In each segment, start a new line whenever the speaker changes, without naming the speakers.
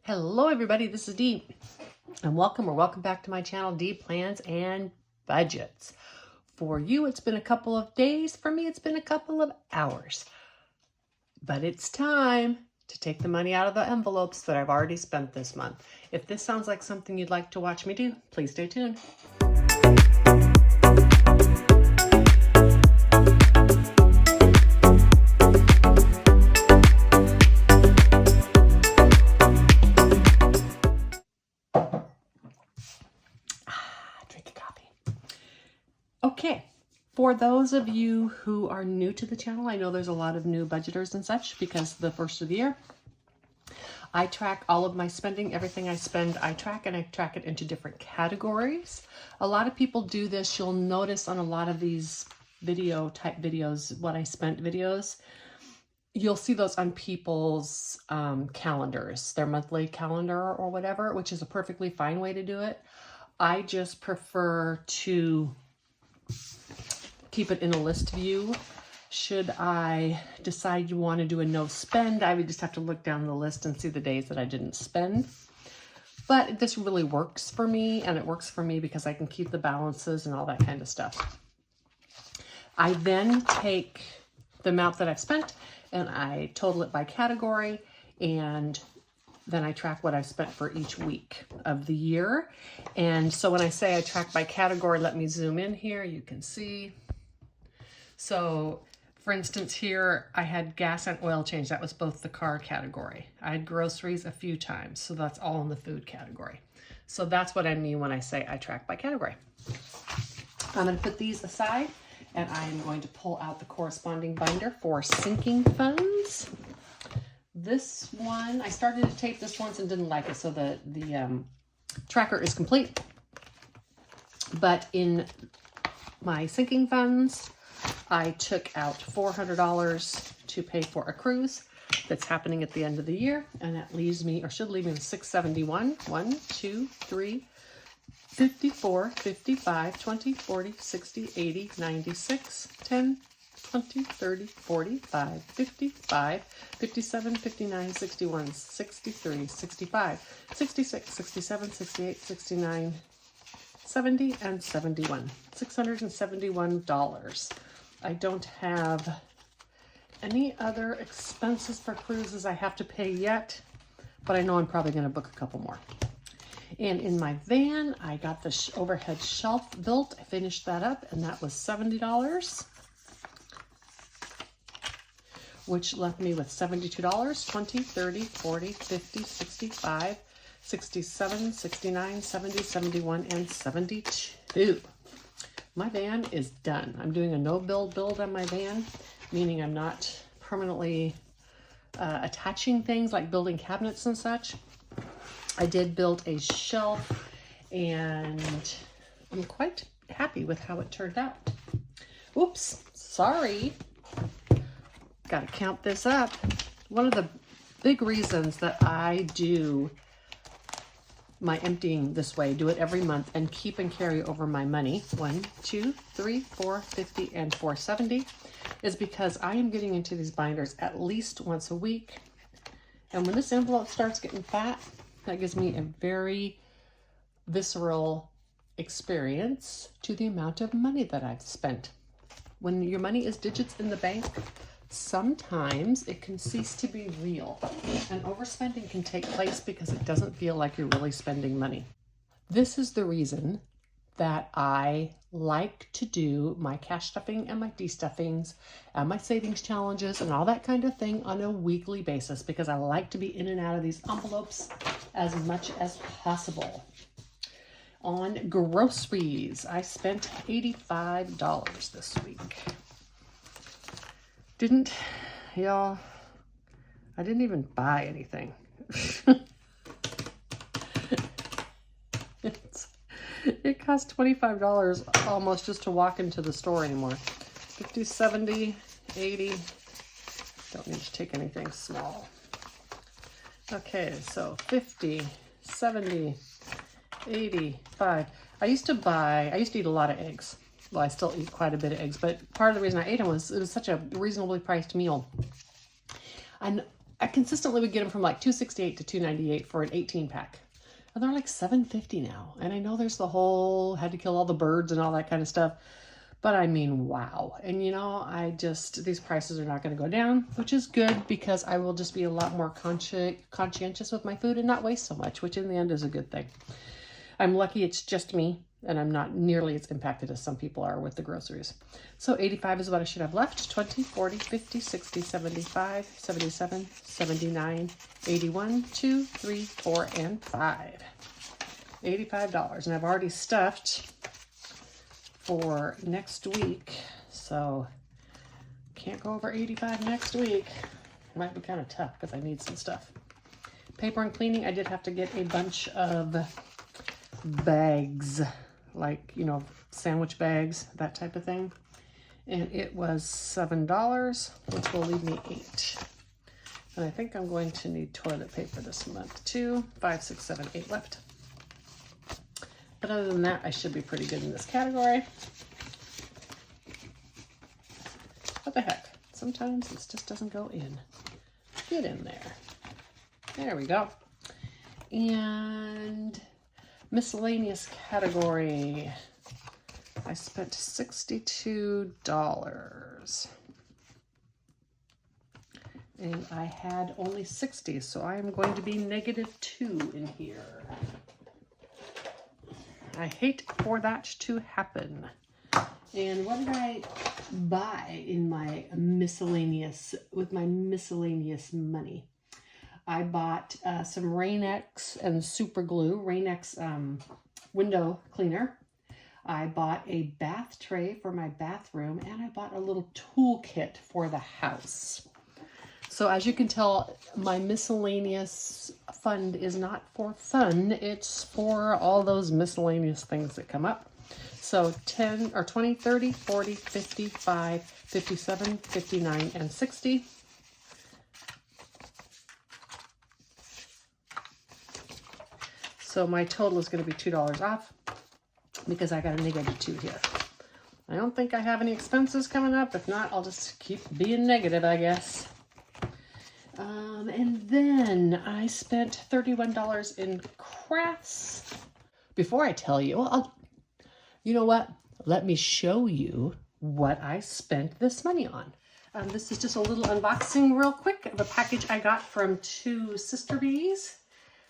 Hello everybody, this is Dee, and welcome back to my channel, Dee Plans and Budgets. For you, it's been a couple of days. For me, it's been a couple of hours. But it's time to take the money out of the envelopes that I've already spent this month. If this sounds like something you'd like to watch me do, please stay tuned. Okay, for those of you who are new to the channel, I know there's a lot of new budgeters and such because the first of the year. I track all of my spending. Everything I spend, I track, and I track it into different categories. A lot of people do this. You'll notice on a lot of these type videos, what I spent videos, you'll see those on people's calendars, their monthly calendar or whatever, which is a perfectly fine way to do it. I just prefer to keep it in a list view. Should I decide you want to do a no spend, I would just have to look down the list and see the days that I didn't spend. But this really works for me, and it works for me because I can keep the balances and all that kind of stuff. I then take the amount that I've spent and I total it by category, and then I track what I've spent for each week of the year. And so when I say I track by category, let me zoom in here. You can see. So for instance, here I had gas and oil change. That was both the car category. I had groceries a few times. So that's all in the food category. So that's what I mean when I say I track by category. I'm going to put these aside and I'm going to pull out the corresponding binder for sinking funds. This one, I started to tape this once and didn't like it, so the tracker is complete. But in my sinking funds, I took out $400 to pay for a cruise that's happening at the end of the year, and that leaves me, or should leave me, with $671. 1, 2, 3, 54, 55, 20, 40, 60, 80, 96, 10, 20, 30, 45, 55, 57, 59, 61, 63, 65, 66, 67, 68, 69, 70, and 71. $671. I don't have any other expenses for cruises I have to pay yet, but I know I'm probably going to book a couple more. And in my van, I got the overhead shelf built. I finished that up, and that was $70. Which left me with $72, 20, 30, 40, 50, 65, 67, 69, 70, 71, and 72. My van is done. I'm doing a no-build build on my van, meaning I'm not permanently attaching things like building cabinets and such. I did build a shelf, and I'm quite happy with how it turned out. Oops, sorry. Got to count this up. One of the big reasons that I do my emptying this way, do it every month, and keep and carry over my money, 1, 2, 3, 4, 50, and 470, is because I am getting into these binders at least once a week. And when this envelope starts getting fat, that gives me a very visceral experience to the amount of money that I've spent. When your money is digits in the bank, sometimes it can cease to be real, and overspending can take place because it doesn't feel like you're really spending money. This is the reason that I like to do my cash stuffing and my de-stuffings and my savings challenges and all that kind of thing on a weekly basis, because I like to be in and out of these envelopes as much as possible. On groceries, I spent $85 this week. Y'all, I didn't even buy anything. It costs $25 almost just to walk into the store anymore. 50, 70, 80. Don't need to take anything small. Okay, so 50, 70, 85. I used to eat a lot of eggs. Well, I still eat quite a bit of eggs, but part of the reason I ate them was it was such a reasonably priced meal. And I consistently would get them from like $2.68 to $2.98 for an 18 pack. And they're like $7.50 now. And I know there's the whole, had to kill all the birds and all that kind of stuff. But I mean, wow. And you know, these prices are not going to go down, which is good because I will just be a lot more conscientious with my food and not waste so much, which in the end is a good thing. I'm lucky it's just me and I'm not nearly as impacted as some people are with the groceries. So 85 is what I should have left. 20, 40, 50, 60, 75, 77, 79, 81, 2, 3, 4, and 5. $85. And I've already stuffed for next week, so can't go over 85 next week. It might be kind of tough because I need some stuff. Paper and cleaning, I did have to get a bunch of bags, like, you know, sandwich bags, that type of thing. And it was $7, which will leave me 8. And I think I'm going to need toilet paper this month too. 5, 6, 7, 8 left. But other than that, I should be pretty good in this category. What the heck? Sometimes this just doesn't go in. Get in there. There we go. And miscellaneous category. I spent $62. And I had only 60, so I am going to be -2 in here. I hate for that to happen. And what did I buy in my miscellaneous, with my miscellaneous money? I bought some Rain-X and super glue, Rain-X window cleaner. I bought a bath tray for my bathroom, and I bought a little toolkit for the house. So as you can tell, my miscellaneous fund is not for fun. It's for all those miscellaneous things that come up. So 10 or 20, 30, 40, 55, 57, 59, and 60. So my total is going to be $2 off because I got a -2 here. I don't think I have any expenses coming up. If not, I'll just keep being negative, I guess. And then I spent $31 in crafts. Before I tell you, well, you know what? Let me show you what I spent this money on. This is just a little unboxing real quick of a package I got from 2 Sister Bees.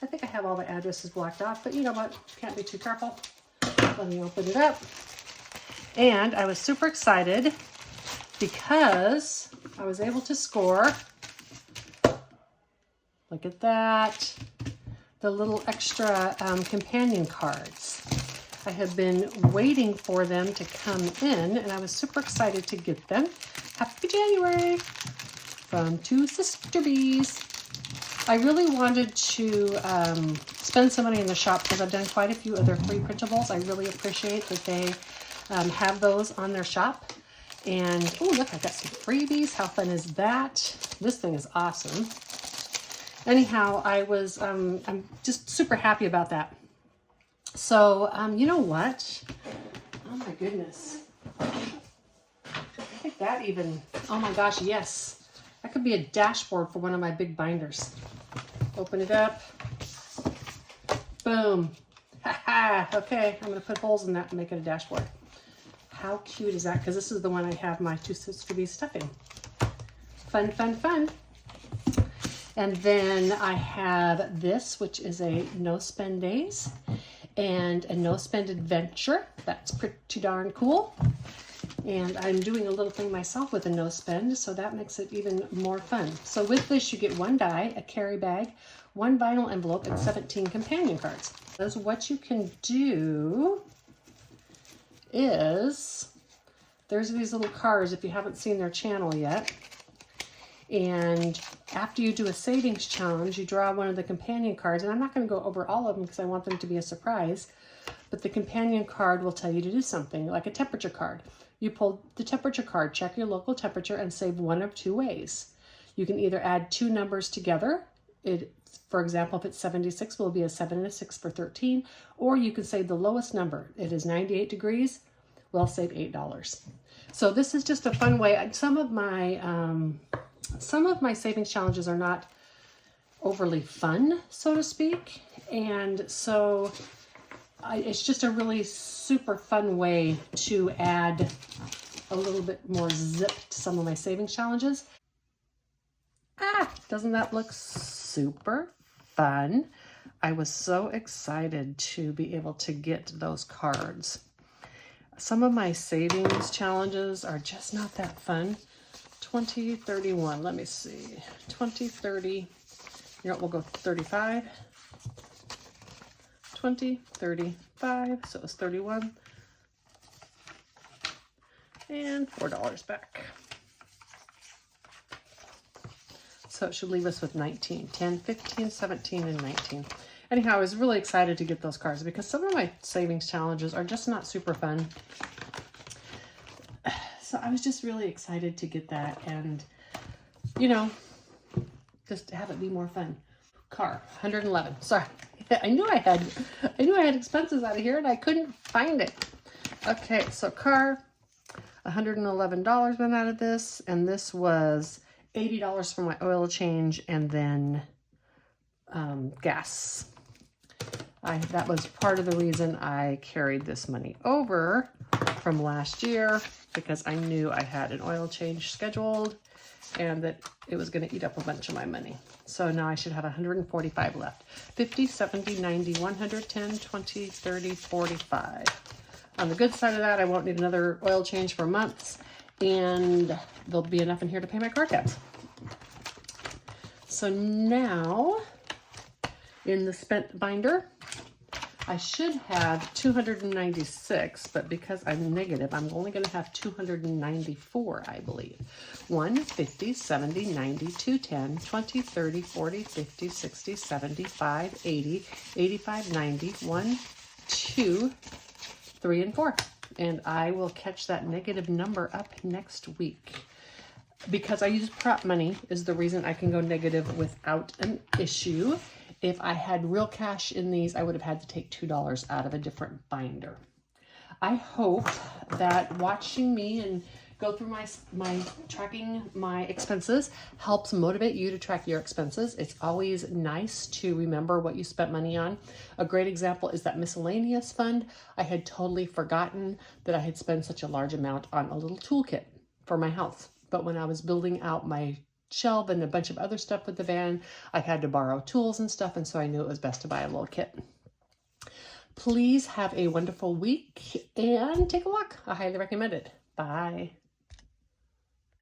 I think I have all the addresses blocked off, but you know what? Can't be too careful. Let me open it up. And I was super excited because I was able to score, look at that, the little extra companion cards. I have been waiting for them to come in, and I was super excited to get them. Happy January from 2 Sister Bees. I really wanted to spend some money in the shop because I've done quite a few other free printables. I really appreciate that they have those on their shop. And, oh, look, I got some freebies. How fun is that? This thing is awesome. Anyhow, I'm just super happy about that. So, you know what? Oh my goodness. I think that even, oh my gosh, yes. That could be a dashboard for one of my big binders. Open it up. Boom. Ha-ha. Okay, I'm going to put holes in that and make it a dashboard. How cute is that? Because this is the one I have my 2 Sister Bees stuff in. Fun, fun, fun. And then I have this, which is a no spend days and a no spend adventure. That's pretty darn cool. And I'm doing a little thing myself with a no spend, so that makes it even more fun. So with this, you get 1 die, a carry bag, 1 vinyl envelope, and 17 companion cards. So what you can do is, there's these little cards if you haven't seen their channel yet. And after you do a savings challenge, you draw one of the companion cards. And I'm not going to go over all of them because I want them to be a surprise. But the companion card will tell you to do something, like a temperature card. You pull the temperature card, check your local temperature, and save 1 of 2 ways. You can either add 2 numbers together. For example, if it's 76, will be a 7 and a 6 for 13. Or you can save the lowest number. It is 98 degrees. We'll save $8. So this is just a fun way. Some of my Some of my savings challenges are not overly fun, so to speak. And so it's just a really super fun way to add a little bit more zip to some of my savings challenges. Doesn't that look super fun? I was so excited to be able to get those cards. Some of my savings challenges are just not that fun. 2031, let me see. 2030, you know what, we'll go 35. 20, 35, so it's 31. And $4 back. So it should leave us with 19, 10, 15, 17, and 19. Anyhow, I was really excited to get those cards because some of my savings challenges are just not super fun. So I was just really excited to get that and, you know, just have it be more fun. Car, 111. Sorry, I knew I had expenses out of here and I couldn't find it. Okay, so car, $111 went out of this, and this was $80 for my oil change and then gas. That was part of the reason I carried this money over from last year, because I knew I had an oil change scheduled and that it was going to eat up a bunch of my money. So now I should have 145 left. 50, 70, 90, 110, 20, 30, 45. On the good side of that, I won't need another oil change for months, and there'll be enough in here to pay my car tabs. So now, in the spent binder, I should have 296, but because I'm negative, I'm only going to have 294, I believe. 1, 50, 70, 90, 210, 20, 30, 40, 50, 60, 75, 80, 85, 90, 1, 2, 3, and 4. And I will catch that negative number up next week. Because I use prop money is the reason I can go negative without an issue. If I had real cash in these, I would have had to take $2 out of a different binder. I hope that watching me and go through my tracking my expenses helps motivate you to track your expenses. It's always nice to remember what you spent money on. A great example is that miscellaneous fund. I had totally forgotten that I had spent such a large amount on a little toolkit for my house. But when I was building out my shelf and a bunch of other stuff with the van, I had to borrow tools and stuff, and so I knew it was best to buy a little kit. Please have a wonderful week and take a walk. I highly recommend it. Bye.